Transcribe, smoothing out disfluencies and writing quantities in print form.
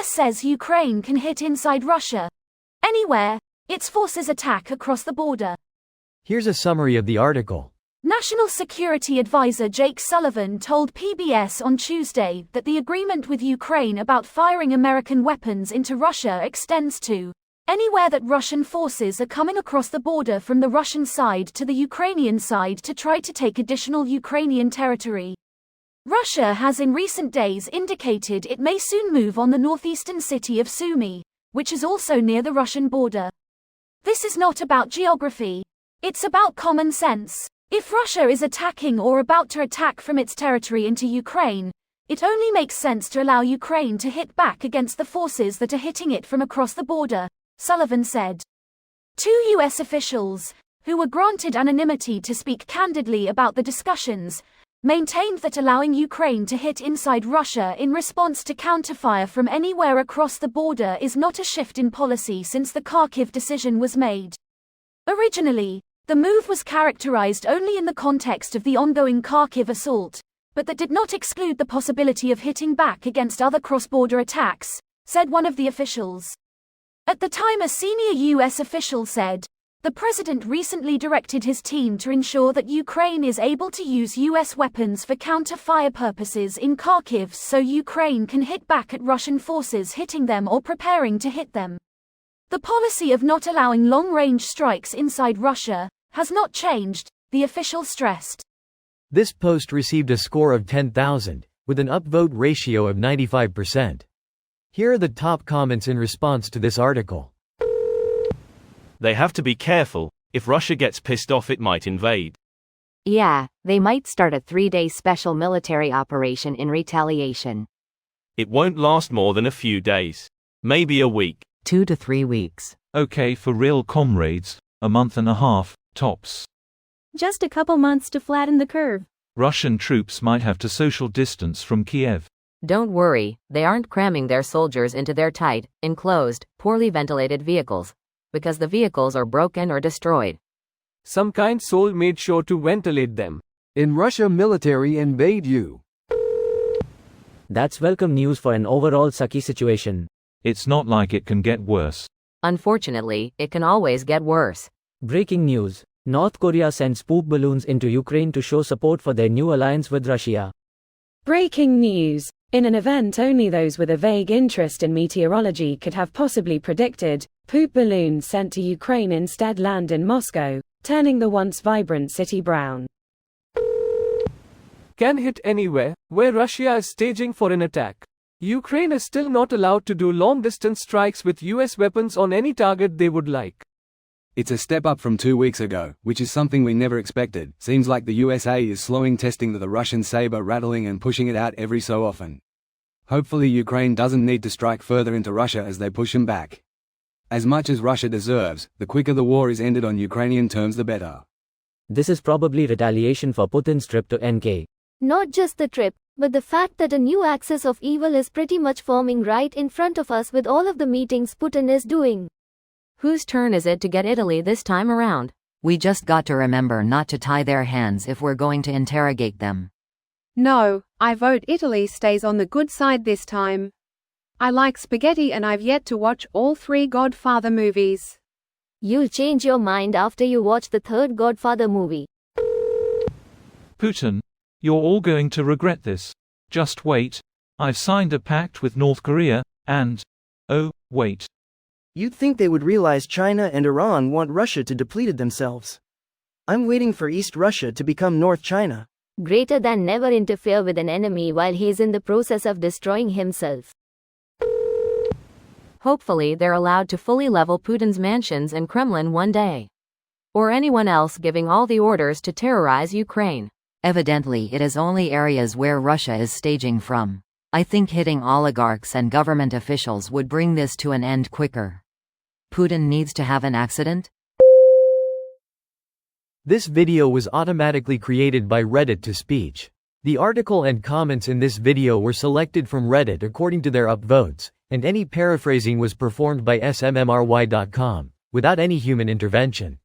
US says Ukraine can hit inside Russia anywhere its forces attack across the border. Here's a summary of the article. National Security Advisor Jake Sullivan told PBS on Tuesday that the agreement with Ukraine about firing American weapons into Russia extends to anywhere that Russian forces are coming across the border from the Russian side to the Ukrainian side to try to take additional Ukrainian territory. Russia has in recent days indicated it may soon move on the northeastern city of Sumy, which is also near the Russian border. This is not about geography. It's about common sense. If Russia is attacking or about to attack from its territory into Ukraine, it only makes sense to allow Ukraine to hit back against the forces that are hitting it from across the border, Sullivan said. Two U.S. officials, who were granted anonymity to speak candidly about the discussions, maintained that allowing Ukraine to hit inside Russia in response to counterfire from anywhere across the border is not a shift in policy since the Kharkiv decision was made. Originally, the move was characterized only in the context of the ongoing Kharkiv assault, but that did not exclude the possibility of hitting back against other cross-border attacks, said one of the officials. At the time, a senior U.S. official said, "The president recently directed his team to ensure that Ukraine is able to use U.S. weapons for counter-fire purposes in Kharkiv so Ukraine can hit back at Russian forces hitting them or preparing to hit them." The policy of not allowing long-range strikes inside Russia has not changed, the official stressed. This post received a score of 10,000, with an upvote ratio of 95%. Here are the top comments in response to this article. They have to be careful. If Russia gets pissed off, it might invade. Yeah, they might start a 3-day special military operation in retaliation. It won't last more than a few days. Maybe a week. 2 to 3 weeks. Okay, for real comrades, a month and a half, tops. Just a couple months to flatten the curve. Russian troops might have to social distance from Kiev. Don't worry, they aren't cramming their soldiers into their tight, enclosed, poorly ventilated vehicles, because the vehicles are broken or destroyed. Some kind soul made sure to ventilate them. In Russia, military invade you. That's welcome news for an overall sucky situation. It's not like it can get worse. Unfortunately, it can always get worse. Breaking news. North Korea sends poop balloons into Ukraine to show support for their new alliance with Russia. Breaking news. In an event only those with a vague interest in meteorology could have possibly predicted, poop balloons sent to Ukraine instead land in Moscow, turning the once vibrant city brown. Can hit anywhere where Russia is staging for an attack. Ukraine is still not allowed to do long-distance strikes with US weapons on any target they would like. It's a step up from 2 weeks ago, which is something we never expected. Seems like the USA is slowing testing the Russian saber rattling and pushing it out every so often. Hopefully Ukraine doesn't need to strike further into Russia as they push him back. As much as Russia deserves, the quicker the war is ended on Ukrainian terms the better. This is probably retaliation for Putin's trip to NK. Not just the trip, but the fact that a new axis of evil is pretty much forming right in front of us with all of the meetings Putin is doing. Whose turn is it to get Italy this time around? We just got to remember not to tie their hands if we're going to interrogate them. No, I vote Italy stays on the good side this time. I like spaghetti and I've yet to watch all 3 Godfather movies. You'll change your mind after you watch the 3rd Godfather movie. Putin, you're all going to regret this. Just wait. I've signed a pact with North Korea, and... oh, wait. You'd think they would realize China and Iran want Russia to deplete themselves. I'm waiting for East Russia to become North China. Greater than never interfere with an enemy while he is in the process of destroying himself. Hopefully they're allowed to fully level Putin's mansions and Kremlin one day. Or anyone else giving all the orders to terrorize Ukraine. Evidently it is only areas where Russia is staging from. I think hitting oligarchs and government officials would bring this to an end quicker. Putin needs to have an accident? This video was automatically created by Reddit to speech. The article and comments in this video were selected from Reddit according to their upvotes, and any paraphrasing was performed by smmry.com, without any human intervention.